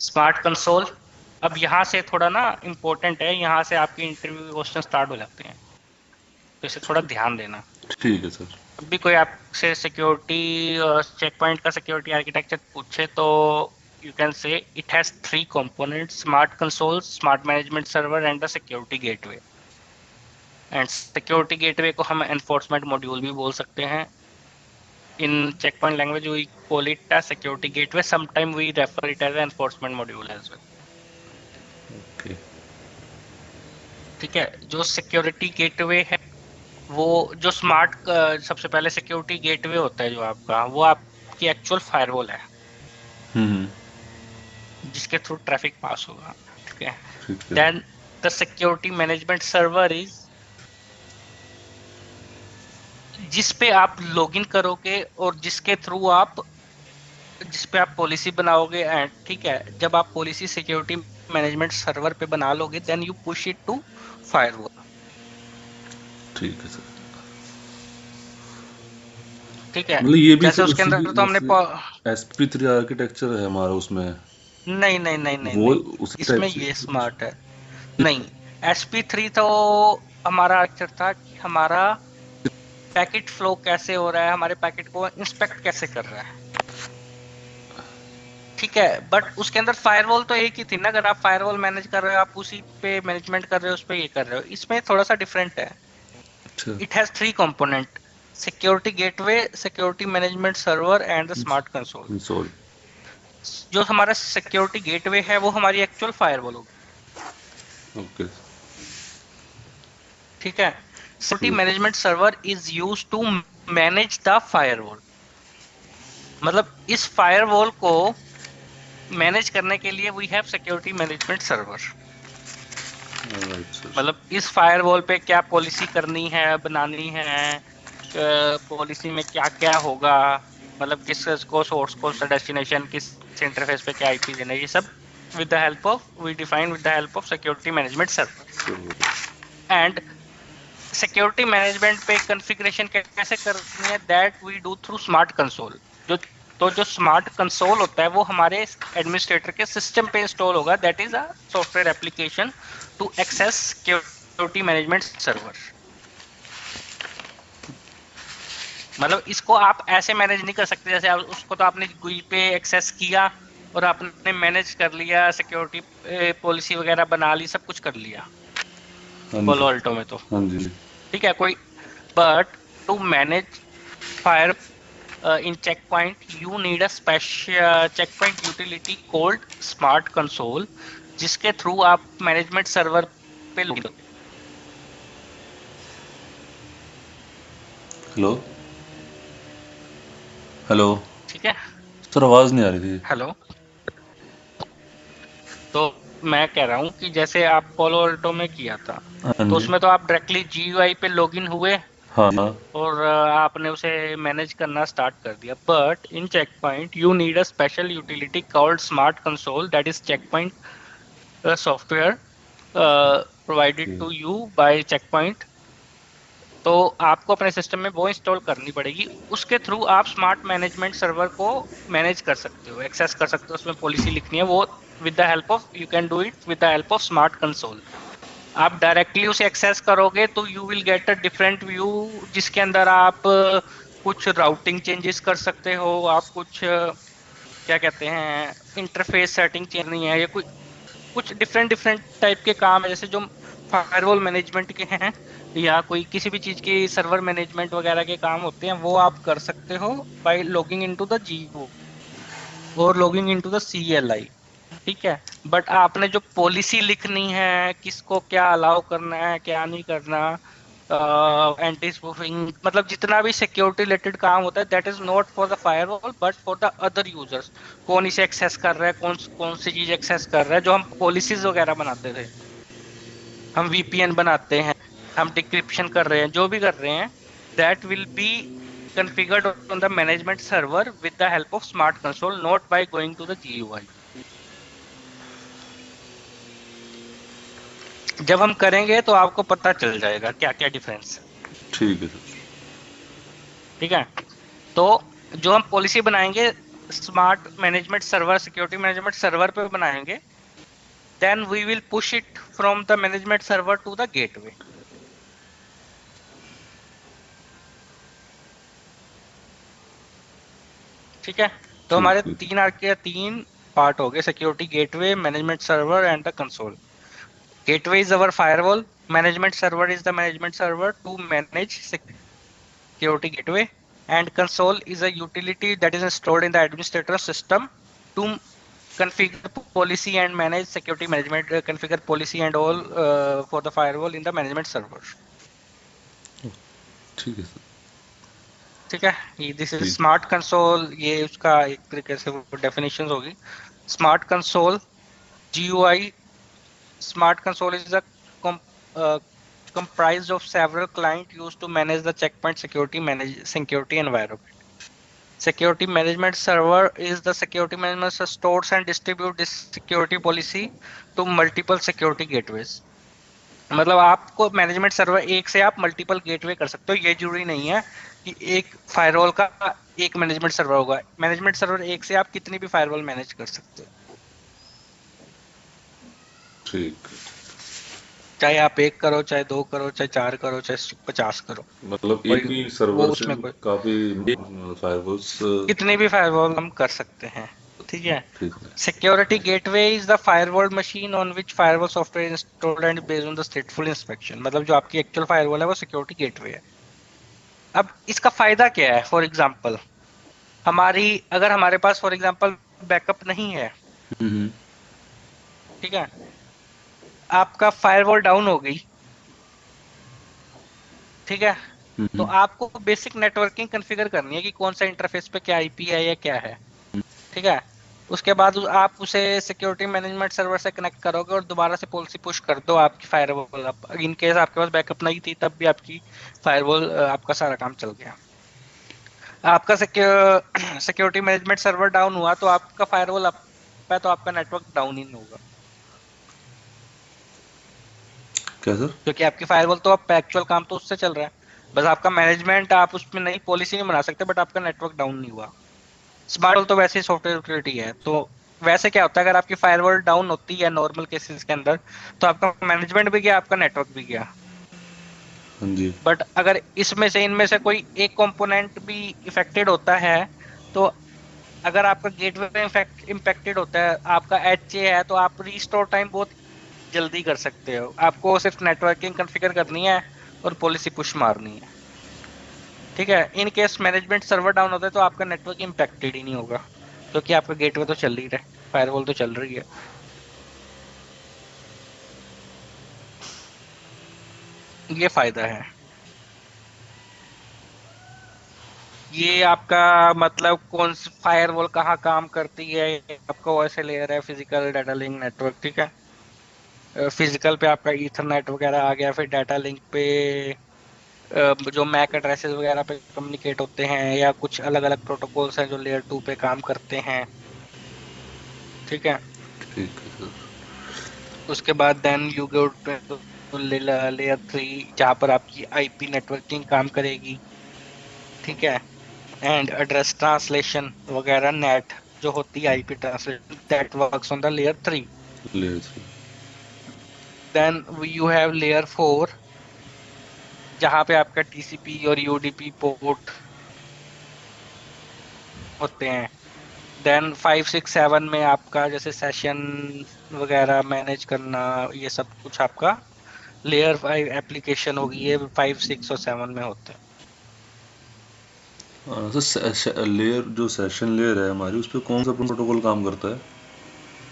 Smart console. अब यहाँ से थोड़ा ना इम्पोर्टेंट है, यहाँ से आपकी इंटरव्यू क्वेश्चन स्टार्ट हो जाते हैं, तो इसे थोड़ा ध्यान देना। ठीक है सर। जब भी कोई आपसे सिक्योरिटी चेक पॉइंट का सिक्योरिटी आर्किटेक्चर पूछे तो you can say it has three component: smart console, smart management server and the security gateway. And security gateway को हम एनफोर्समेंट मॉड्यूल भी बोल सकते हैं। इन check point language we call it as security gateway, sometime we refer it as enforcement module as well। Okay. ठीक है, जो security gateway है वो जो स्मार्ट सबसे पहले सिक्योरिटी गेटवे होता है जो आपका, वो आपकी एक्चुअल फायरवॉल है हम्म। जिसके थ्रू ट्रैफिक पास होगा। ठीक है, ठीक है। Then the security management server is जिस पे आप लॉगिन करोगे और जिसके थ्रू आप जिस पे आप पॉलिसी बनाओगे। एंड ठीक है, जब आप पॉलिसी सिक्योरिटी मैनेजमेंट सर्वर पे बना लोगे then you push it to firewall. ठीक है सर। ठीक है, मतलब ये भी जैसे उसके उसी की अंदर तो हमने जैसे SP3 आर्किटेक्चर है हमारा उसमें, नहीं नहीं नहीं नहीं वो नहीं, उसी टाइप इसमें से ये कुछ? स्मार्ट है। नहीं, SP3 तो हमारा आर्किटेक्चर था कि हमारा पैकेट फ्लो कैसे हो रहा है, हमारे पैकेट को इंस्पेक्ट कैसे कर रहा है। ठीक है, बट उसके अंदर फायरवॉल तो एक ही थी ना, अगर आप फायरवॉल मैनेज कर रहे हो आप उसी पे मैनेजमेंट कर रहे हो, उस पे ये कर रहे हो। इसमें थोड़ा सा डिफरेंट है। अच्छा। It has three component: security gateway, security management server and the smart console. Console. जो हमारा सिक्योरिटी गेटवे है वो हमारी एक्चुअल फायरवॉल होगी। ओके। ठीक है, सिक्योरिटी ठीक। Management server is used to manage the firewall. मतलब इस फायरवॉल को मैनेज करने के लिए we have security management server. Right sir. मतलब इस फायरवॉल पे क्या पॉलिसी करनी है, बनानी है, पॉलिसी में क्या क्या होगा, मतलब किस को सोर्स को डेस्टिनेशन किस इंटरफेस पे क्या आईपी देना है, ये सब with the help of we define with the help of security management server. And security management पे कॉन्फ़िगरेशन कैसे करनी है, that we do through smart console. जो तो जो स्मार्ट कंसोल होता है वो हमारे एडमिनिस्ट्रेटर के सिस्टम पे इंस्टॉल होगा, that is a software application to access security management server. मतलब इसको आप ऐसे मैनेज नहीं कर सकते जैसे आप उसको तो आपने GUI पे एक्सेस किया और आपने मैनेज कर लिया, सिक्योरिटी पॉलिसी वगैरह बना ली, सब कुछ कर लिया हाँ जी। पोलो अल्टो में तो। हाँ जी। ठीक है, कोई but to manage fire in checkpoint you need a special checkpoint utility called smart console जिसके थ्रू आप मैनेजमेंट सर्वर पे लॉगिन होते हैं। हेलो। हेलो। ठीक है, सर आवाज नहीं आ रही थी। हेलो। तो मैं कह रहा हूँ कि जैसे आप पोलो अल्टो में किया था हाँ तो जी। उसमें तो आप डायरेक्टली GUI पे लॉगिन हुए हाँ हाँ। और आपने उसे मैनेज करना स्टार्ट कर दिया। But in Check Point you need a special utility called smart console, that is check Point software provided okay. To you by Check Point. तो आपको अपने सिस्टम में वो इंस्टॉल करनी पड़ेगी, उसके थ्रू आप स्मार्ट मैनेजमेंट सर्वर को मैनेज कर सकते हो, एक्सेस कर सकते हो, उसमें पॉलिसी लिखनी है वो with the help of you can do it with the help of smart console. आप डायरेक्टली उसे एक्सेस करोगे तो you will get a different view जिसके अंदर आप कुछ राउटिंग चेंजेस कर सकते हो, आप कुछ क्या कहते हैं इंटरफेस सेटिंग चेंज नहीं है, या कोई कुछ डिफरेंट डिफरेंट टाइप के काम है जैसे जो फायरवॉल मैनेजमेंट के हैं या कोई किसी भी चीज की सर्वर मैनेजमेंट वगैरह के काम होते हैं, वो आप कर सकते हो by logging into the GUI और लॉगिंग इनटू द CLI। ठीक है, बट आपने जो पॉलिसी लिखनी है, किसको क्या अलाउ करना है क्या नहीं करना, एंटी स्पूफिंग, मतलब जितना भी सिक्योरिटी रिलेटेड काम होता है that is not for the firewall but for the other users. कौन इसे एक्सेस कर रहा है, कौन कौन सी चीज एक्सेस कर रहा है, जो हम पॉलिसीज वगैरह बनाते थे, हम VPN बनाते हैं, हम डिक्रिप्शन कर रहे हैं, जो भी कर रहे हैं, that will be configured on the management server with the help of smart console, not by going to the GUI। जब हम करेंगे तो आपको पता चल जाएगा क्या क्या डिफरेंस है। ठीक है सर। ठीक है, तो जो हम पॉलिसी बनाएंगे smart management server, security management server पे बनाएंगे, then we will push it from the management server to the gateway. ठीक है, तो ठीक हमारे है। तीन पार्ट हो गए, security, gateway, management server and the console. Gateway is our firewall. Management server is the management server to manage security gateway. And console is a utility that is installed in the administrator system to configure policy and manage security management, configure policy and all for the firewall in the management server. ठीक है sir. ठीक है, ये this is ठीक। Smart console, ये उसका एक तरीके से वो डेफिनेशन होगी। Smart console, GUI, Smart console is a comprised of several clients used to manage the checkpoint security environment. Security management server is the security management that stores and distributes this security policy to multiple security gateways. मतलब आपको management server एक से आप multiple gateway कर सकते हो, ये जरूरी नहीं है कि एक फायरवॉल का एक मैनेजमेंट सर्वर होगा। मैनेजमेंट सर्वर एक से आप कितनी भी फायरवॉल मैनेज कर सकते हो, ठीक। चाहे आप एक करो, चाहे 2 करो, चाहे 4 करो, चाहे 50 करो। मतलब एक ही वो सर्वर से उसमें कोई काफी फायरवॉल्स। कितने भी फायरवॉल हम कर सकते हैं। ठीक है, ठीक है। Security gateway is the firewall machine on which firewall software installed and based on the स्टेटफुल inspection. मतलब जो आपकी एक्चुअल फायरवॉल है वो सिक्योरिटी गेटवे है। अब इसका फायदा क्या है? फॉर एग्जांपल, अगर हमारे पास फॉर एग्जांपल बैकअप नहीं है, हम्म। ठीक है, आपका फायरवॉल डाउन हो गई, ठीक है, तो आपको बेसिक नेटवर्किंग कॉन्फ़िगर करनी है कि कौन सा इंटरफेस पे क्या आईपी है या क्या है। ठीक है, उसके बाद आप उसे सिक्योरिटी मैनेजमेंट सर्वर से कनेक्ट करोगे और दोबारा से पॉलिसी पुश कर दो आपकी फायरवॉल। इन केस आपके पास बैकअप नहीं थी तब भी आपकी फायरवॉल, आपका सारा काम चल गया। आपका सिक्योरिटी मैनेजमेंट सर्वर डाउन हुआ तो आपका फायरवॉल अप है तो आपका नेटवर्क डाउन ही नहीं होगा, क्या सर? क्योंकि आपकी फायरवॉल तो अब एक्चुअल काम तो उससे चल रहा है, बस आपका मैनेजमेंट आप उसमें नई पॉलिसी नहीं बना सकते, बट आपका नेटवर्क डाउन नहीं हुआ। स्मार्ट तो वैसे ही सॉफ्टवेयर यूटिलिटी है, तो वैसे क्या होता है अगर आपकी फायरवॉल डाउन होती है नॉर्मल केसेस के अंदर, तो आपका मैनेजमेंट भी गया, आपका नेटवर्क भी गया। हाँ जी। बट अगर इसमें से इनमें से कोई एक कंपोनेंट भी इफेक्टेड होता है, तो अगर आपका गेटवे इम्पैक्टेड होता है, आपका HA है, तो आप रीस्टोर टाइम बहुत जल्दी कर सकते हो। आपको सिर्फ नेटवर्किंग कॉन्फ़िगर करनी है और पॉलिसी पुश मारनी है। ठीक है, in case management server down होता है तो आपका नेटवर्क इम्पैक्टेड ही नहीं होगा, क्योंकि आपका गेटवे तो चल ही रहा है, फायरवॉल तो चल रही है। ये फायदा है। ये आपका मतलब कौन सी फायरवॉल कहाँ काम करती है, आपका OSI लेयर है, फिजिकल डाटा लिंक नेटवर्क। ठीक है, फिजिकल पे आपका ईथरनेट वगैरह आ गया, फिर डाटा लिंक पे जो मैक एड्रेसेस वगैरह पे कम्युनिकेट होते हैं, या कुछ अलग अलग प्रोटोकॉल्स हैं जो लेयर 2 पे काम करते हैं। ठीक है, ठीक है सर। उसके बाद then you go to layer 3 जहाँ पर आपकी IP नेटवर्किंग काम करेगी। ठीक है, एंड एड्रेस ट्रांसलेशन वगैरह नेट जो होती है IP translation, that works on the layer 3। Layer 3। Then you have layer 4 जहाँ पे आपका TCP और UDP पोर्ट होते हैं। देन 5, 6, 7 में आपका जैसे सेशन वगैरह मैनेज करना, ये सब कुछ आपका लेयर 5 एप्लीकेशन होगी, ये 5, 6 और 7 में होते हैं। सर लेयर जो सेशन लेयर है हमारी, उस पर कौन सा प्रोटोकॉल काम करता है?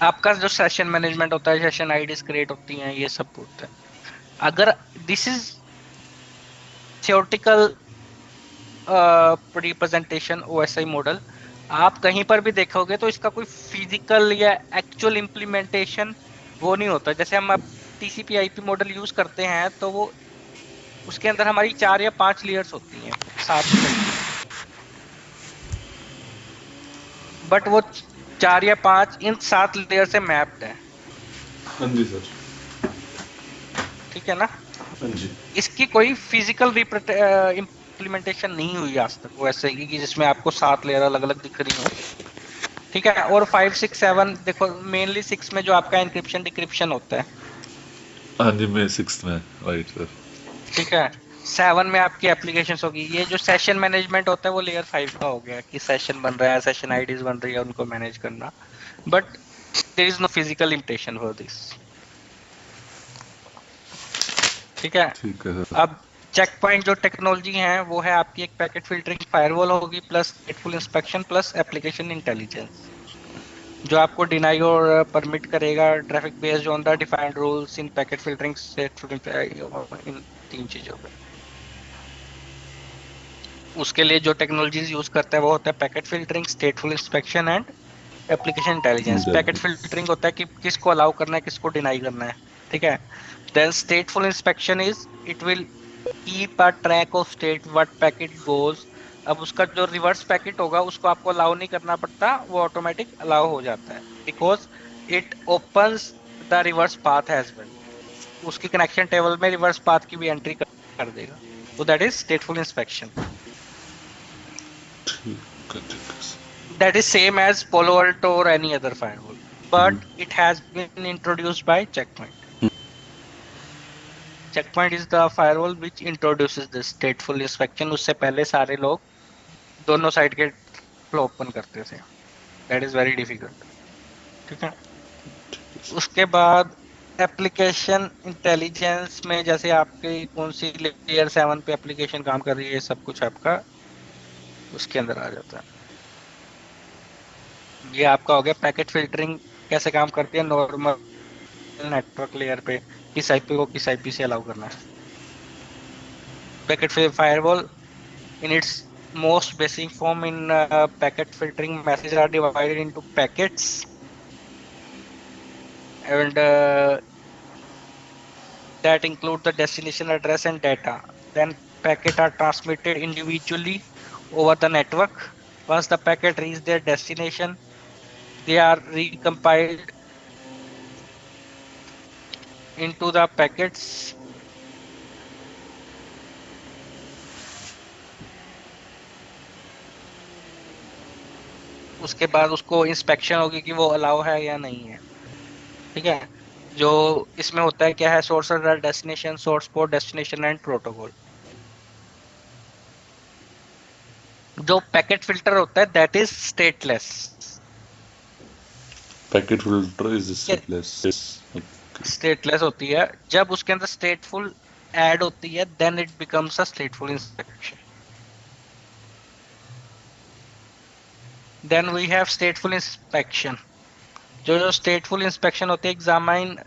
आपका जो सेशन मैनेजमेंट होता है, सेशन आईडीज क्रिएट होती हैं, ये सब होता है। अगर this is theoretical representation OSI model, आप कहीं पर भी देखोगे तो इसका कोई फिजिकल या एक्चुअल इम्प्लीमेंटेशन वो नहीं होता। जैसे हम अब TCP IP मॉडल यूज करते हैं तो वो उसके अंदर हमारी 4 या 5 लेयर्स होती हैं, 7 चाहिए, बट वो 4 या 5 इन 7 लेयर से मैप्ड है। हाँ जी सर। ठीक है ना, हाँ जी। इसकी कोई फिजिकल इम्प्लीमेंटेशन नहीं हुई आज तक वैसे की, जिसमें आपको 7 लेयर अलग अलग दिख रही हो। ठीक है। और 5 6 7 देखो, मेनली 6 में जो आपका इंक्रिप्शन डिक्रिप्शन होता है, हाँ जी, मैं सिक्स में, राइट सर। ठीक है। 7 में आपकी एप्लीकेशंस होगी। ये जो सेशन मैनेजमेंट होता है वो लेयर 5 का हो गया, कि सेशन बन रहा है, सेशन आईडीज बन रही है, उनको मैनेज करना। But there is no physical limitation for this, ठीक है। ठीक है सर। अब चेक पॉइंट जो टेक्नोलॉजी है वो है आपकी एक पैकेट फिल्टरिंग फायरवॉल होगी, plus stateful inspection, plus application intelligence, जो आपको डिनाई और परमिट करेगा traffic based on the defined rules in packet filtering, इन तीन चीजों पे। उसके लिए जो टेक्नोलॉजीज यूज करता है वो होता है packet filtering, स्टेटफुल inspection and application intelligence. Packet filtering होता है कि किसको अलाउ करना है, किसको डिनाई करना है, ठीक है। Then stateful inspection is it will keep a track of state what packet goes. अब उसका जो रिवर्स पैकेट होगा उसको आपको अलाउ नहीं करना पड़ता, वो ऑटोमेटिक अलाउ हो जाता है, because it opens the reverse path as well. उसकी कनेक्शन टेबल में रिवर्स पाथ की भी एंट्री कर देगा। तो दैट इज स्टेटफुल इंस्पेक्शन। ठीक है, ठीक है sir. That is same as Palo Alto or any other firewall, but it has been introduced by Checkpoint. Checkpoint is the firewall which introduces this stateful inspection. उससे पहले सारे लोग दोनों साइड के फ्लो ओपन करते थे। That is very difficult, ठीक है। उसके बाद एप्लीकेशन इंटेलिजेंस में जैसे आपकी कौन सी लेयर 7 पे एप्लीकेशन काम कर रही है, सब कुछ आपका उसके अंदर आ जाता है। ये आपका हो गया पैकेट फिल्टरिंग कैसे काम करती है नॉर्मल नेटवर्क लेयर पे, किस आईपी को किस आईपी से अलाउ करना है। Packet firewall in its most basic form in packet filtering, messages are divided into packets, and that include the destination address and data. Then packets are transmitted individually over the network. Once the packet reach their destination, they are recompiled into the packets. उसके बाद उसको inspection होगी कि वो allow है या नहीं है, ठीक है। जो इसमें होता है क्या है, source and destination, source port, destination and protocol. जो पैकेट फिल्टर होता है that is stateless. Packet filter is stateless. Stateless होती है, जब उसके अंदर स्टेटफुल ऐड होती है then it becomes a stateful inspection. Then we have stateful inspection. जो स्टेटफुल इंस्पेक्शन होती है, examine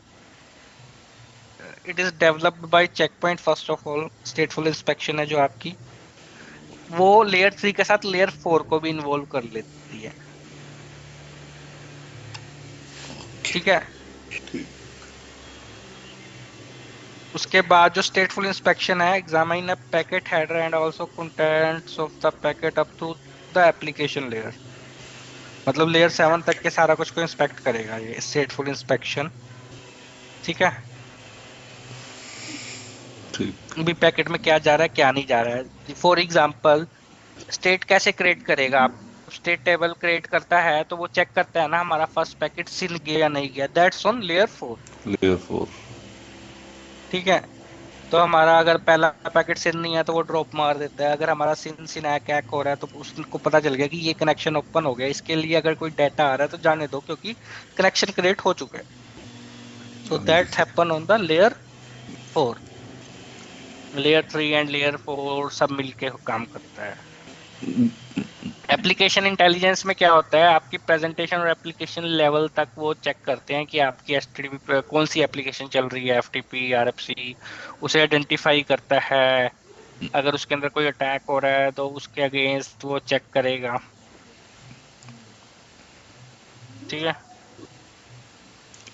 it is developed by Check Point. First of all stateful inspection है जो आपकी, वो लेयर 3 के साथ लेयर 4 को भी इन्वॉल्व कर लेती है, ठीक है। उसके बाद जो स्टेटफुल इंस्पेक्शन है, examine a packet header and also contents of the packet up to the application layer. मतलब लेयर 7 तक के सारा कुछ को इंस्पेक्ट करेगा ये स्टेटफुल इंस्पेक्शन, ठीक है। ठीक। भी पैकेट में क्या जा रहा है क्या नहीं जा रहा है। फॉर एग्जांपल स्टेट कैसे क्रिएट करेगा, आप स्टेट टेबल क्रिएट करता है तो वो चेक करता है ना हमारा फर्स्ट पैकेट सिन गया या नहीं गया, दैट्स ऑन लेयर 4, लेयर 4। ठीक है। तो हमारा अगर पहला पैकेट सिन नहीं है तो वो ड्रॉप मार देता है। अगर हमारा सिन सिनैक हैक हो रहा है तो उसको पता चल गया कि ये कनेक्शन ओपन हो गया, इसके लिए अगर कोई डाटा आ रहा है तो जाने दो क्योंकि कनेक्शन क्रिएट हो चुका है। सो हाँ जी that sir. Happen on the layer 4। Layer 3 and layer 4 सब मिलके काम करता है। एप्लीकेशन इंटेलिजेंस में क्या होता है, आपकी प्रेजेंटेशन और एप्लीकेशन लेवल तक वो चेक करते हैं कि आपकी एचटीटीपी कौन सी एप्लीकेशन चल रही है, एफटीपी आरएफसी उसे आइडेंटिफाई करता है। अगर उसके अंदर कोई अटैक हो रहा है तो उसके अगेंस्ट वो चेक करेगा, ठीक है।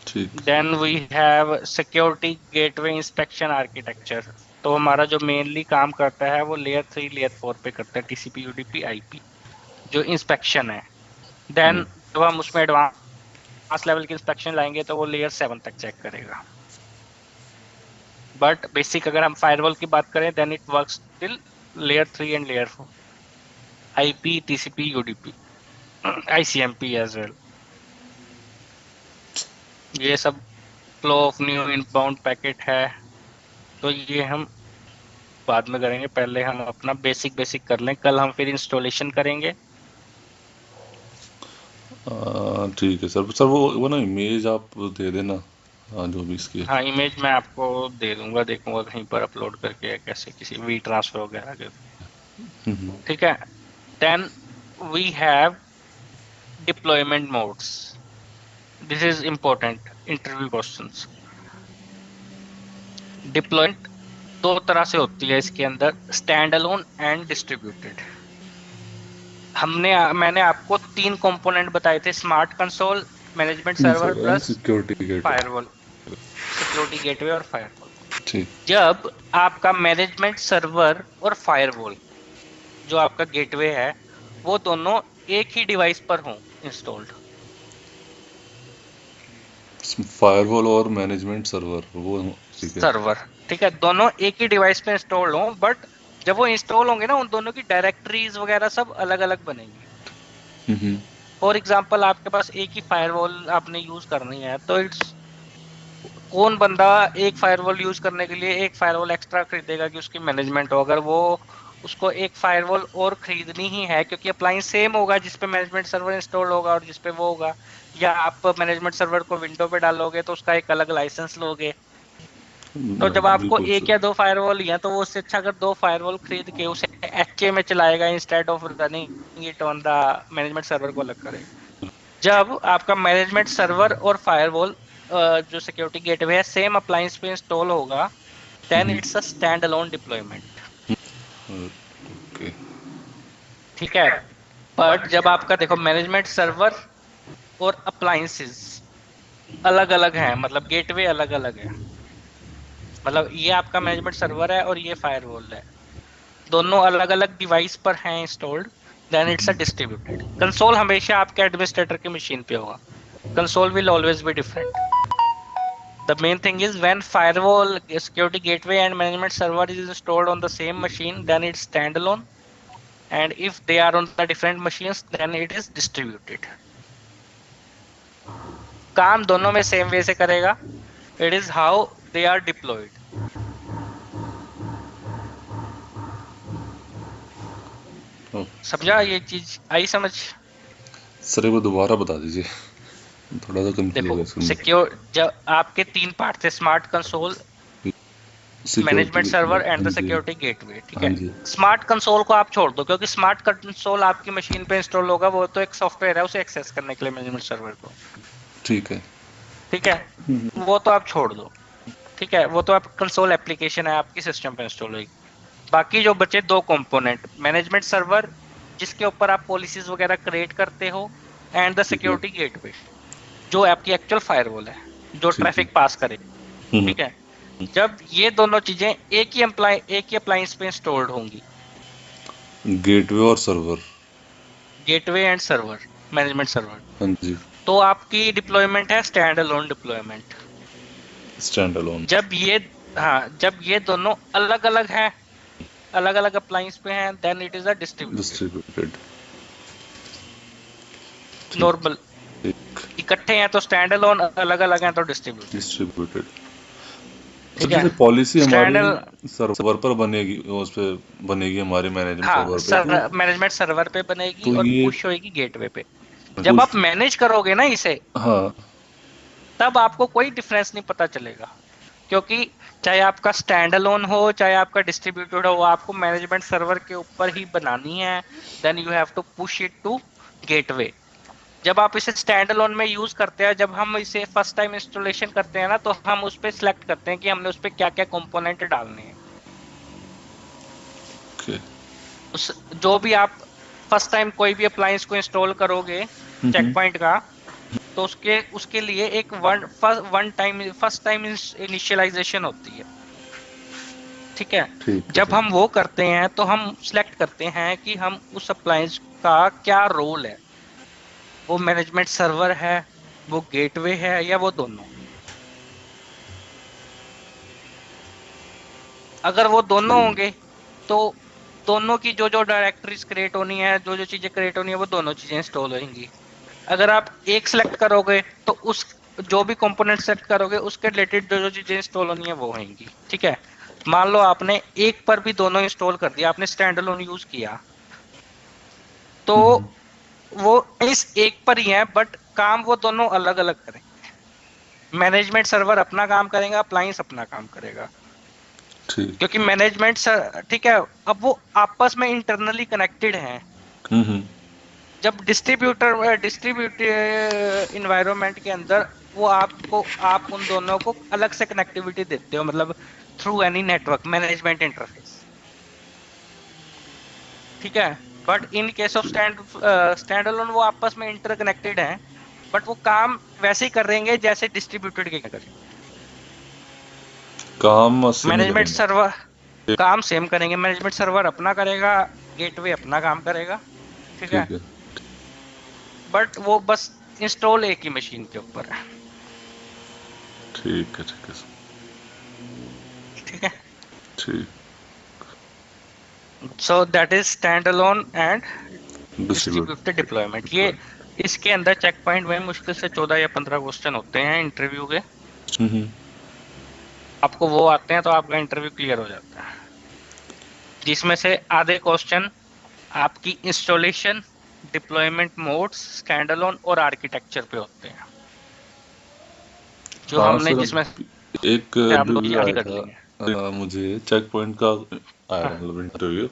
ठीक। Then we have security gateway inspection architecture. तो हमारा जो मेनली काम करता है वो लेयर 3 लेयर 4 पे करता है, टीसीपी यूडीपी आईपी जो इंस्पेक्शन है। देन जब हम उसमें एडवांस लेवल की इंस्पेक्शन लाएंगे तो वो लेयर 7 तक चेक करेगा। बट बेसिक अगर हम फायरवॉल की बात करें then it works till layer 3 and layer 4, IP TCP UDP. ICMP as well. ये सब flow of new inbound packet है, तो ये हम बाद में करेंगे। पहले हम अपना बेसिक बेसिक कर लें, कल हम फिर इंस्टॉलेशन करेंगे। ठीक है सर। सर वो ना इमेज आप दे देना। हाँ, जो भी इसकी है। हाँ, इमेज मैं आपको दे दूंगा, देखूंगा कहीं पर अपलोड करके कैसे किसी वी ट्रांसफर वगैरह के। ठीक है। Then we have deployment modes. This is important interview questions. Deployment दो तरह से होती है इसके अंदर, स्टैंड अलोन एंड डिस्ट्रीब्यूटेड। मैंने आपको तीन कंपोनेंट बताए थे, smart console, management server and plus security gate. Firewall, security gateway और फायरवॉल। ठीक। जब आपका मैनेजमेंट सर्वर और फायरवॉल जो आपका गेटवे है वो दोनों एक ही डिवाइस पर हों इंस्टॉल्ड। फायरवॉल और मैनेजमेंट सर्वर वो। ठीक है। सर्वर, ठीक है, दोनों एक ही डिवाइस पे इंस्टॉल्ड हों, बट जब वो इंस्टॉल होंगे ना उन दोनों की डायरेक्टरीज वगैरह सब अलग अलग बनेंगी। हम्म। फॉर एग्जांपल आपके पास एक ही फायरवॉल आपने यूज करनी है, तो इट्स कौन बंदा एक फायरवॉल यूज करने के लिए एक फायरवॉल एक्स्ट्रा खरीदेगा कि उसकी मैनेजमेंट हो, अगर वो उसको एक फायरवॉल और खरीदनी ही है क्योंकि अप्लायंस सेम होगा जिसपे मैनेजमेंट सर्वर इंस्टॉल होगा और जिसपे वो होगा, या आप मैनेजमेंट सर्वर को विंडो पे डालोगे तो उसका एक अलग लाइसेंस लोगे। तो जब आपको बिल्कुल एक सर। या दो फायरवॉल ही है तो वो उससे अच्छा अगर दो फायरवॉल खरीद के उसे एचए में चलाएगा instead of running it on the management server को अलग करेगा। जब आपका मैनेजमेंट सर्वर और फायरवॉल जो सिक्योरिटी गेटवे है सेम अप्लायंस पे इंस्टॉल होगा, then it's a stand alone deployment. Okay. ठीक है। बट जब आपका देखो मैनेजमेंट सर्वर और अप्लायंसेस अलग अलग हैं, मतलब गेटवे अलग अलग है, मतलब ये आपका मैनेजमेंट सर्वर है और ये फायरवॉल है, दोनों अलग अलग डिवाइस पर हैं installed, then it's a distributed. Console हमेशा आपके एडमिनिस्ट्रेटर की मशीन पे होगा, console will always be different. The main thing is when firewall, security gateway and management server is installed on the same machine, then it's standalone. And if they are on the different machines, then it is distributed. काम दोनों में same way से करेगा। It is how they are deployed. समझा ये चीज आई समझ? Sir एक बार दोबारा बता दीजिए। थोड़ा सा कंफ्यूज हो देखो गया सुन सिक्योर, जब आपके तीन पार्ट थे, स्मार्ट कंसोल, के। सिक्योरिटी। मैनेजमेंट सर्वर एंड हाँ द जी। सिक्योरिटी गेटवे, ठीक हाँ है। जी। स्मार्ट कंसोल को आप छोड़ दो क्योंकि स्मार्ट कंसोल आपकी मशीन पे इंस्टॉल होगा, वो तो एक सॉफ्टवेयर है उसे एक्सेस करने के लिए मैनेजमेंट सर्वर को। ठीक है। ठीक है, वो तो आप छोड़ दो। ठीक है, वो तो आप कंसोल एप्लीकेशन है आपकी सिस्टम पे इंस्टॉल होगी। बाकी जो बचे दो कंपोनेंट, मैनेजमेंट सर्वर जिसके ऊपर आप पॉलिसीज वगैरह क्रिएट करते हो, एंड द ठीक है। सिक्योरिटी गेटवे जो आपकी एक्चुअल फायरवॉल है जो ठीक है। ट्रैफिक पास करे। हम्म। ठीक है। जब ये दोनों चीजें एक ही अप्लायंस पे इंस्टॉल्ड होंगी, गेटवे और server. Gateway and server, management server, हाँ जी। तो आपकी डिप्लॉयमेंट है stand alone deployment. Stand alone. जब ये, हाँ, जब ये दोनों अलग अलग हैं, अलग अलग अप्लायंस पे हैं, then it is a distributed. Distributed. ठीक। नॉर्मल ठीक। इकट्ठे हैं तो स्टैंड अलोन, अलग अलग हैं तो डिस्ट्रीब्यूटेड। डिस्ट्रीब्यूटेड। सर ठीक है। जैसे पॉलिसी हमारी स्टैंड, सर्वर पर बनेगी, उस पे बनेगी हमारी मैनेजमेंट हाँ, सर्वर पे तो। सर मैनेजमेंट सर्वर पे बनेगी तो और ये पुश होएगी गेटवे पे। जब आप कुछ। मैनेज करोगे ना इसे, हाँ। तब आपको कोई डिफरेंस नहीं पता चलेगा, क्योंकि चाहे आपका स्टैंड अलोन हो चाहे आपका डिस्ट्रीब्यूटेड हो, आपको मैनेजमेंट सर्वर के ऊपर ही बनानी है। Then you have to push it to gateway. जब आप इसे स्टैंड अलोन में यूज करते हैं, जब हम इसे फर्स्ट टाइम इंस्टॉलेशन करते हैं ना, तो हम उस पर सिलेक्ट करते हैं कि हमने उस पर क्या क्या कंपोनेंट डालने हैं। ओके। उस जो भी आप फर्स्ट टाइम कोई भी अप्लायंस को इंस्टॉल करोगे चेक पॉइंट का, तो उसके उसके लिए एक one time first time initialization होती है। ठीक है। ठीक है जब सर। हम वो करते हैं तो हम सिलेक्ट करते हैं कि हम उस अप्लायंस का क्या रोल है, वो मैनेजमेंट सर्वर है, वो गेटवे है, या वो दोनों। अगर वो दोनों सही है। होंगे तो दोनों की जो जो डायरेक्टरीज क्रिएट होनी है, जो जो चीजें क्रिएट होनी है, वो दोनों चीजें इंस्टॉल होंगी। अगर आप एक सेलेक्ट करोगे तो उस जो भी कंपोनेंट सेलेक्ट करोगे उसके रिलेटेड जो जो चीजें इंस्टॉल होनी है वो होंगी। ठीक है, मान लो आपने एक पर भी दोनों इंस्टॉल कर दिया, आपने स्टैंड अलोन यूज किया, तो हम्म, वो इस एक पर ही है, बट काम वो दोनों अलग अलग करेंगे। मैनेजमेंट सर्वर अपना काम करेगा, अप्लायंस अपना काम करेगा। ठीक। क्योंकि मैनेजमेंट, ठीक है, अब वो आपस में इंटरनली कनेक्टेड हैं। हम्म। जब डिस्ट्रीब्यूटेड इन्वायरमेंट के अंदर वो आपको, आप उन दोनों को अलग से कनेक्टिविटी देते हो, मतलब through any network management interface. ठीक है, बट इन केस ऑफ ठीक। स्टैंड अलोन वो आपस में इंटरकनेक्टेड हैं, बट वो काम वैसे ही कर रहेंगे जैसे डिस्ट्रीब्यूटेड के करेंगे। काम सेम ही मैनेजमेंट करेंगे। सर्वर काम सेम करेंगे, मैनेजमेंट सर्वर अपना करेगा, गेटवे अपना काम करेगा। ठीक है, ठीक है। बट वो बस इंस्टॉल एक ही मशीन के ऊपर है। ठीक है। ठीक है सर। ठीक है, ठीक। So that is stand alone and distribute. Distributed deployment. ये इसके अंदर चेक पॉइंट में मुश्किल से 14 या 15 क्वेश्चन होते हैं इंटरव्यू के। हम्म। आपको वो आते हैं तो आपका इंटरव्यू क्लियर हो जाता है, जिसमें से आधे क्वेश्चन आपकी installation, deployment modes, stand alone और आर्किटेक्चर पे होते हैं, जो हाँ हमने सर, जिसमें एक से हम अभी दो भी चीजें आया कर था। लेंगे। मुझे चेक पॉइंट का आया था, हाँ मतलब इंटरव्यू।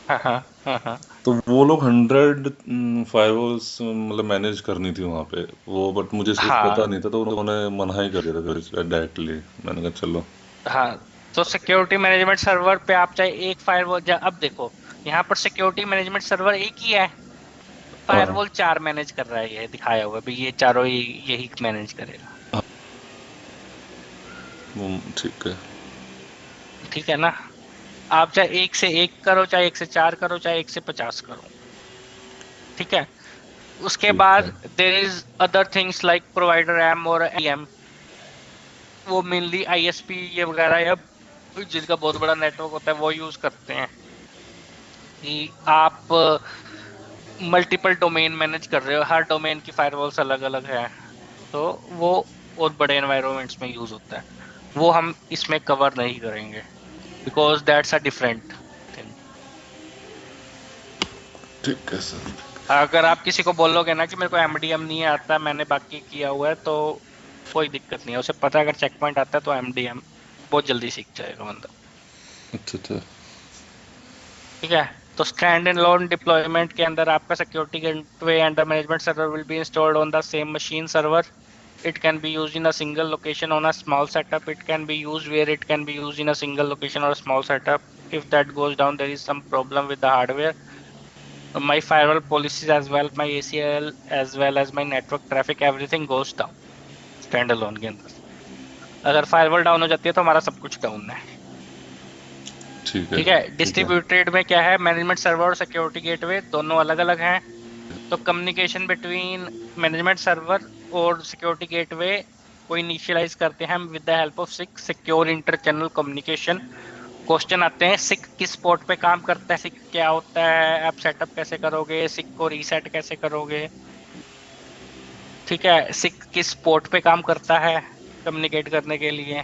हाँ हाँ हाँ हाँ। तो वो लोग 100 फायरवॉल्स मतलब मैनेज करनी थी वहाँ पे वो, बट मुझे सिर्फ पता हाँ नहीं था, तो उन्होंने मना ही कर दिया था डायरेक्टली। मैंने कहा चलो। हाँ, तो सिक्योरिटी मैनेजमेंट सर्वर पे आप चाहे एक फायरवॉल, अब देखो यहाँ पर सिक्योरिटी मैनेजमेंट सर्वर एक ही है, हाँ। फायरवॉल 4 मैनेज कर रहा है, ये दिखाया हुआ है भाई, ये चारों यही मैनेज करेगा। ठीक है। ठीक है ना, आप चाहे एक से एक करो, चाहे एक से 4 करो, चाहे एक से 50 करो। ठीक है, उसके ठीक है। बाद there is other things like provider M और एम, वो मेनली आईएसपी ये वगैरह या जिनका बहुत बड़ा नेटवर्क होता है वो यूज करते हैं, कि आप मल्टीपल डोमेन मैनेज कर रहे हो, हर डोमेन की फायरवॉल्स अलग अलग है, तो वो बहुत बड़े एनवायरनमेंट्स में यूज होता है। वो हम इसमें कवर नहीं करेंगे, because that's a different thing. ठीक है सर। अगर आप किसी को बोलोगे ना कि मेरे को एमडीएम नहीं आता, मैंने बाकी किया हुआ है, तो कोई दिक्कत नहीं है, उसे पता है अगर चेक पॉइंट आता है तो एमडीएम बहुत जल्दी सीख जाएगा बंदा। अच्छा अच्छा। ठीक है, तो स्टैंड एंड लोन डिप्लॉयमेंट के अंदर आपका security gateway and the management server will be installed on the same machine server. It can be used in a single location on a small setup. It can be used where it can be used in a single location or a small setup. If that goes down, there is some problem with the hardware. My firewall policies as well, my ACL as well as my network traffic, everything goes down standalone के अंदर। अगर firewall down हो जाती है तो हमारा सब कुछ डाउन है। ठीक है। ठीक है, ठीक है। डिस्ट्रीब्यूटेड में क्या है, मैनेजमेंट सर्वर और सिक्योरिटी गेटवे दोनों अलग अलग हैं, तो कम्युनिकेशन बिटवीन मैनेजमेंट सर्वर और सिक्योरिटी गेटवे को इनिशियलाइज करते हैं with the help of sick secure inter channel communication. Question आते हैं सिक किस पोर्ट पे काम करता है, सिक क्या होता है, आप सेटअप कैसे करोगे, सिक को रीसेट कैसे करोगे। ठीक है, सिक किस पोर्ट पे काम करता है कम्युनिकेट करने के लिए।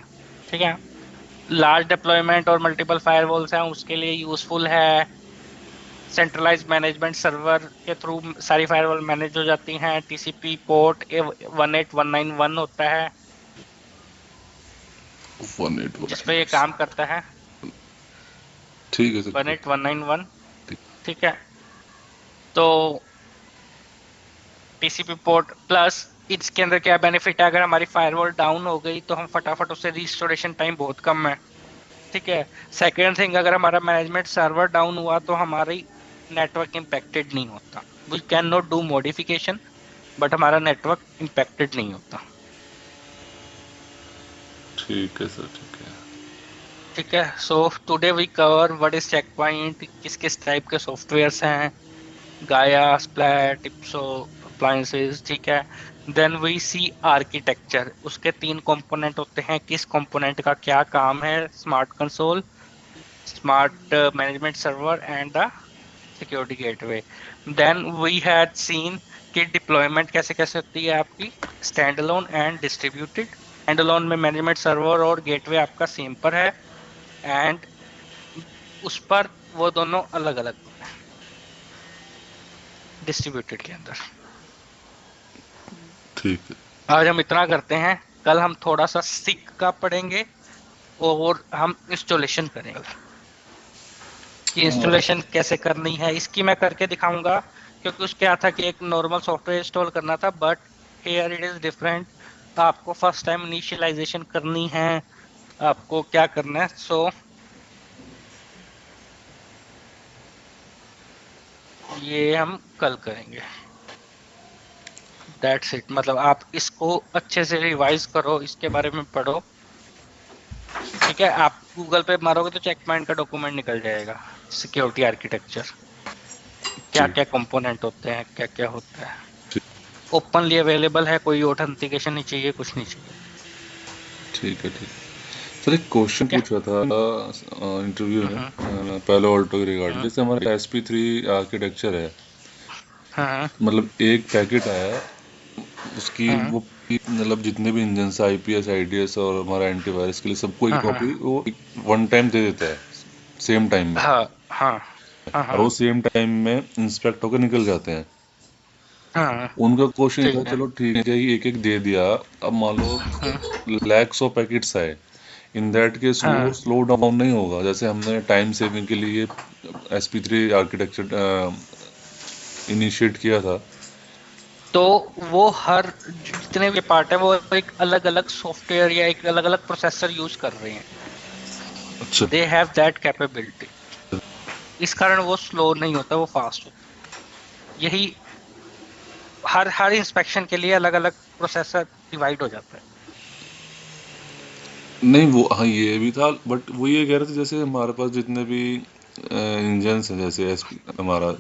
ठीक है, लार्ज डिप्लॉयमेंट और मल्टीपल फायरवॉल्स हैं उसके लिए यूजफुल है। सेंट्रलाइज मैनेजमेंट सर्वर के थ्रू सारी फायरवॉल मैनेज हो जाती हैं। टीसीपी पोर्ट 18191 होता है 181। जिसपे ये काम करता है, ठीक है सर। 18191। ठीक। ठीक है, तो टीसीपी पोर्ट प्लस इसके अंदर क्या बेनिफिट है, अगर हमारी फायरवॉल डाउन हो गई तो हम फटाफट उससे रिस्टोरेशन टाइम बहुत कम है। ठीक है, सेकेंड थिंग, अगर हमारा मैनेजमेंट सर्वर डाउन हुआ तो हमारी नेटवर्क इम्पैक्टेड नहीं होता। We can not do modification, but हमारा नेटवर्क इम्पैक्टेड नहीं होता। ठीक है सर। ठीक है। ठीक है, so today we cover what is check point, किस किस टाइप के सॉफ्टवेयर्स हैं, गाया, स्प्लैट, टिप्सो, अप्लायंसेस। ठीक है, देन वी सी आर्किटेक्चर, उसके 3 कंपोनेंट होते हैं, किस कंपोनेंट का क्या काम है, smart console, smart management server and the security gateway. Then we had seen कि deployment कैसे कैसे होती है आपकी standalone and distributed. Standalone में management server और gateway आपका सेम पर है, and उस पर वो दोनों अलग अलग होते हैं डिस्ट्रीब्यूटेड के अंदर। ठीक है। आज हम इतना करते हैं, कल हम थोड़ा सा सीक का पढ़ेंगे और हम इंस्टॉलेशन करेंगे कि इंस्टॉलेशन कैसे करनी है। इसकी मैं करके दिखाऊंगा, क्योंकि उसके क्या था कि एक नॉर्मल सॉफ्टवेयर इंस्टॉल करना था, but here it is different. आपको फर्स्ट टाइम इनिशियलाइजेशन करनी है, आपको क्या करना है। सो ये हम कल करेंगे। That's it. मतलब आप इसको अच्छे से रिवाइज करो, इसके बारे में पढ़ो, ठीक है। आप गूगल पे मारोगे तो चेकपॉइंट का डॉक्यूमेंट निकल जाएगा, सिक्योरिटी आर्किटेक्चर, क्या ठीक क्या कंपोनेंट होते हैं, क्या क्या होता है। ठीक ओपनली अवेलेबल है, कोई ऑथेंटिकेशन नहीं चाहिए, कुछ नहीं चाहिए। ठीक है। ठीक। सर एक क्वेश्चन ठीक है। पूछा था इंटरव्यू में हम्म, पहले ऑल्टो के रिगार्डिंग। हम्म, जैसे हमारा SP3 आर्किटेक्चर है, हाँ, मतलब एक पैकेट आया उसकी हाँ, वो मतलब जितने भी इंजन है IPS IDS और हमारा एंटीवायरस के लिए सबको एक हाँ, कॉपी वो वन टाइम दे देता है सेम टाइम में, हाँ, हाँ, हाँ, और वो हाँ, सेम टाइम में इंस्पेक्ट होकर निकल जाते हैं। हाँ, उनका क्वेश्चन ये था, ठीक है। चलो ठीक है कि एक एक दे दिया, अब मान हाँ, लो लैक्स ऑफ पैकेट्स आए, इन दैट केस वो हाँ, स्लो डाउन नहीं होगा? जैसे हमने टाइम सेविंग के लिए SP3 आर्किटेक्चर इनिशिएट किया था। तो वो हर जितने भी पार्ट है वो एक अलग अलग सॉफ्टवेयर या एक अलग अलग प्रोसेसर यूज कर रहे हैं। अच्छा। They have that capability. इस कारण वो स्लो नहीं होता, वो फास्ट होता है। यही हर हर इंस्पेक्शन के लिए अलग अलग प्रोसेसर डिवाइड हो जाता है। नहीं वो हाँ ये भी था, बट वो ये कह रहे थे जैसे हमारे पास जितने भी इंजन्स हैं, जैसे हमारा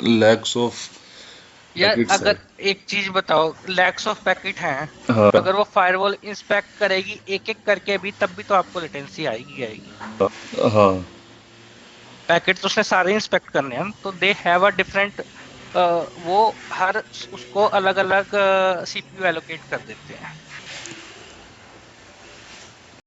लैक्स ऑफ यार पैकेट्स है। अगर एक चीज बताओ, लैक्स ऑफ पैकेट हैं, हाँ अगर वो फायरवॉल इंस्पेक्ट करेगी एक एक करके भी, तब भी तो आपको लेटेंसी आएगी आएगी। हाँ। पैकेट तो उसने सारे इंस्पेक्ट करने हैं, तो दे हैव अ डिफरेंट, वो हर उसको अलग अलग सीपीयू एलोकेट कर देते हैं।